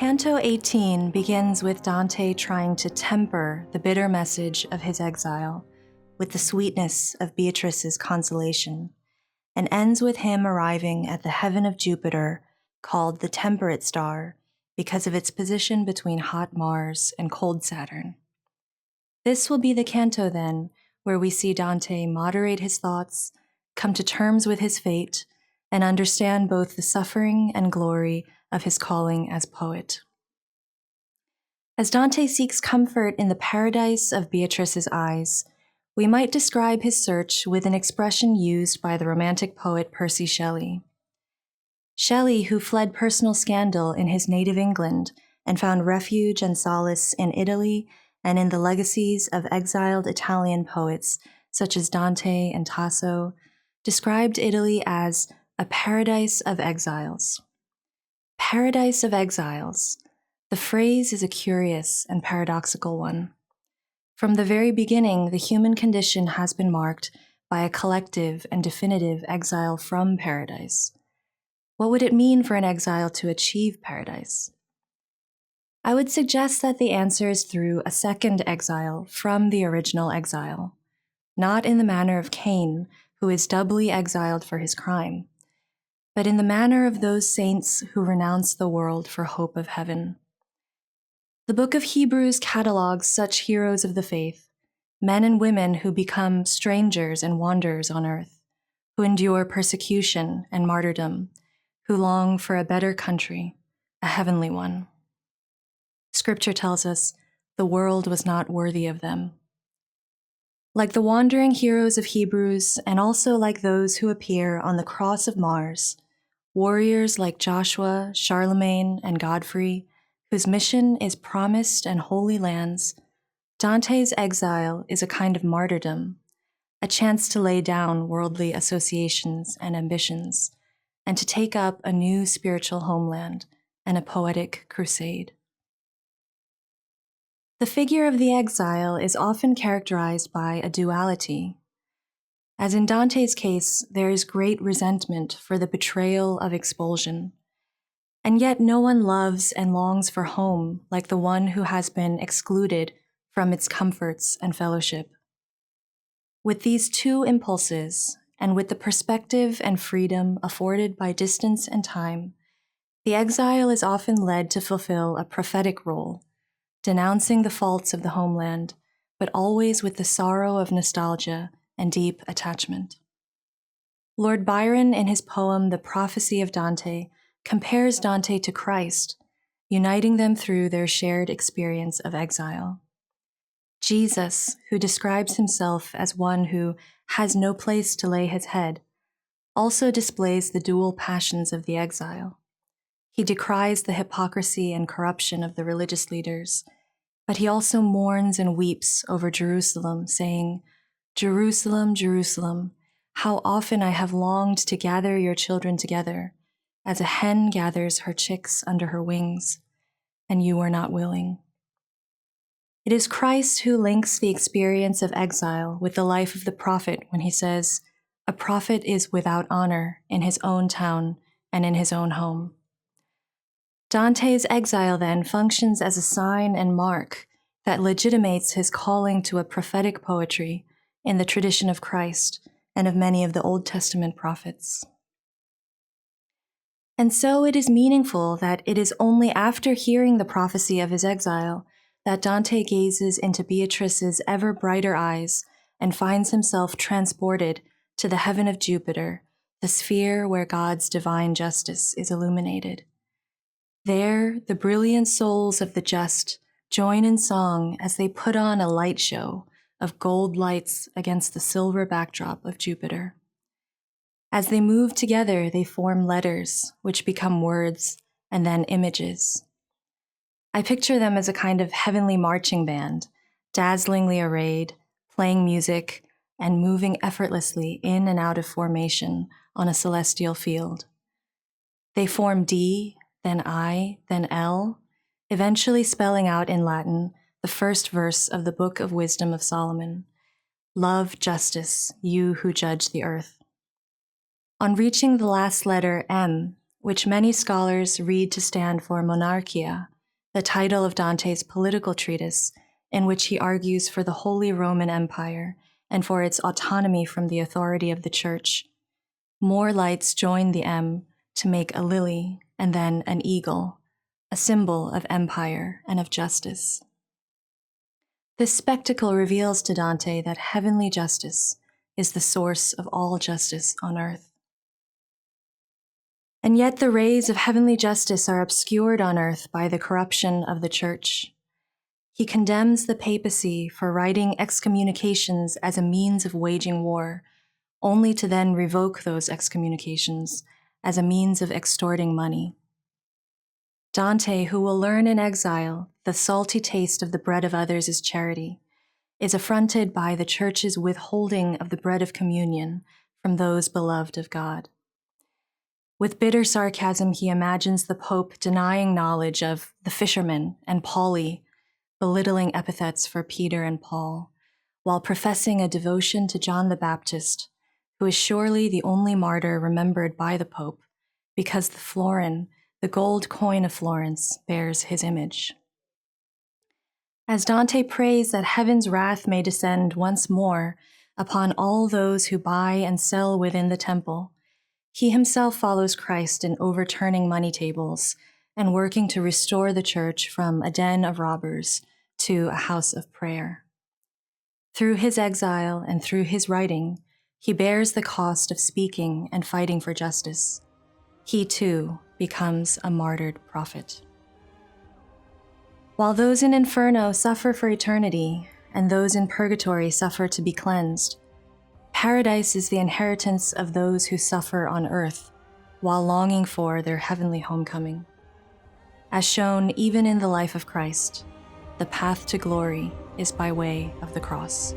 Canto 18 begins with Dante trying to temper the bitter message of his exile with the sweetness of Beatrice's consolation, and ends with him arriving at the heaven of Jupiter, called the Temperate Star, because of its position between hot Mars and cold Saturn. This will be the canto, then, where we see Dante moderate his thoughts, come to terms with his fate, and understand both the suffering and glory of his calling as poet. As Dante seeks comfort in the paradise of Beatrice's eyes, we might describe his search with an expression used by the Romantic poet Percy Shelley. Shelley, who fled personal scandal in his native England and found refuge and solace in Italy and in the legacies of exiled Italian poets such as Dante and Tasso, described Italy as a paradise of exiles. Paradise of exiles. The phrase is a curious and paradoxical one. From the very beginning, the human condition has been marked by a collective and definitive exile from paradise. What would it mean for an exile to achieve paradise? I would suggest that the answer is through a second exile from the original exile, not in the manner of Cain, who is doubly exiled for his crime, but in the manner of those saints who renounce the world for hope of heaven. The book of Hebrews catalogues such heroes of the faith, men and women who become strangers and wanderers on earth, who endure persecution and martyrdom, who long for a better country, a heavenly one. Scripture tells us the world was not worthy of them. Like the wandering heroes of Hebrews, and also like those who appear on the cross of Mars, warriors like Joshua, Charlemagne, and Godfrey, whose mission is promised and holy lands, Dante's exile is a kind of martyrdom, a chance to lay down worldly associations and ambitions, and to take up a new spiritual homeland and a poetic crusade. The figure of the exile is often characterized by a duality. As in Dante's case, there is great resentment for the betrayal of expulsion, and yet no one loves and longs for home like the one who has been excluded from its comforts and fellowship. With these two impulses, and with the perspective and freedom afforded by distance and time, the exile is often led to fulfill a prophetic role, denouncing the faults of the homeland, but always with the sorrow of nostalgia and deep attachment. Lord Byron, in his poem The Prophecy of Dante, compares Dante to Christ, uniting them through their shared experience of exile. Jesus, who describes himself as one who has no place to lay his head, also displays the dual passions of the exile. He decries the hypocrisy and corruption of the religious leaders, but he also mourns and weeps over Jerusalem, saying, "Jerusalem, Jerusalem, how often I have longed to gather your children together, as a hen gathers her chicks under her wings, and you were not willing." It is Christ who links the experience of exile with the life of the prophet when he says, "A prophet is without honor in his own town and in his own home." Dante's exile, then, functions as a sign and mark that legitimates his calling to a prophetic poetry in the tradition of Christ and of many of the Old Testament prophets. And so it is meaningful that it is only after hearing the prophecy of his exile that Dante gazes into Beatrice's ever brighter eyes and finds himself transported to the heaven of Jupiter, the sphere where God's divine justice is illuminated. There, the brilliant souls of the just join in song as they put on a light show of gold lights against the silver backdrop of Jupiter. As they move together, they form letters, which become words and then images. I picture them as a kind of heavenly marching band, dazzlingly arrayed, playing music, and moving effortlessly in and out of formation on a celestial field. They form D, then I, then L, eventually spelling out in Latin the first verse of the Book of Wisdom of Solomon, "Love justice, you who judge the earth." On reaching the last letter M, which many scholars read to stand for monarchia, the title of Dante's political treatise, in which he argues for the Holy Roman Empire and for its autonomy from the authority of the Church. More lights join the M to make a lily and then an eagle, a symbol of empire and of justice. This spectacle reveals to Dante that heavenly justice is the source of all justice on earth. And yet the rays of heavenly justice are obscured on earth by the corruption of the Church. He condemns the papacy for writing excommunications as a means of waging war, only to then revoke those excommunications as a means of extorting money. Dante, who will learn in exile the salty taste of the bread of others is charity, is affronted by the Church's withholding of the bread of communion from those beloved of God. With bitter sarcasm, he imagines the Pope denying knowledge of the fishermen and Pauli, belittling epithets for Peter and Paul, while professing a devotion to John the Baptist, who is surely the only martyr remembered by the Pope, because the florin, the gold coin of Florence, bears his image. As Dante prays that heaven's wrath may descend once more upon all those who buy and sell within the temple, he himself follows Christ in overturning money tables and working to restore the Church from a den of robbers to a house of prayer. Through his exile and through his writing, he bears the cost of speaking and fighting for justice. He too becomes a martyred prophet. While those in Inferno suffer for eternity and those in purgatory suffer to be cleansed, Paradise is the inheritance of those who suffer on earth while longing for their heavenly homecoming. As shown even in the life of Christ, the path to glory is by way of the cross.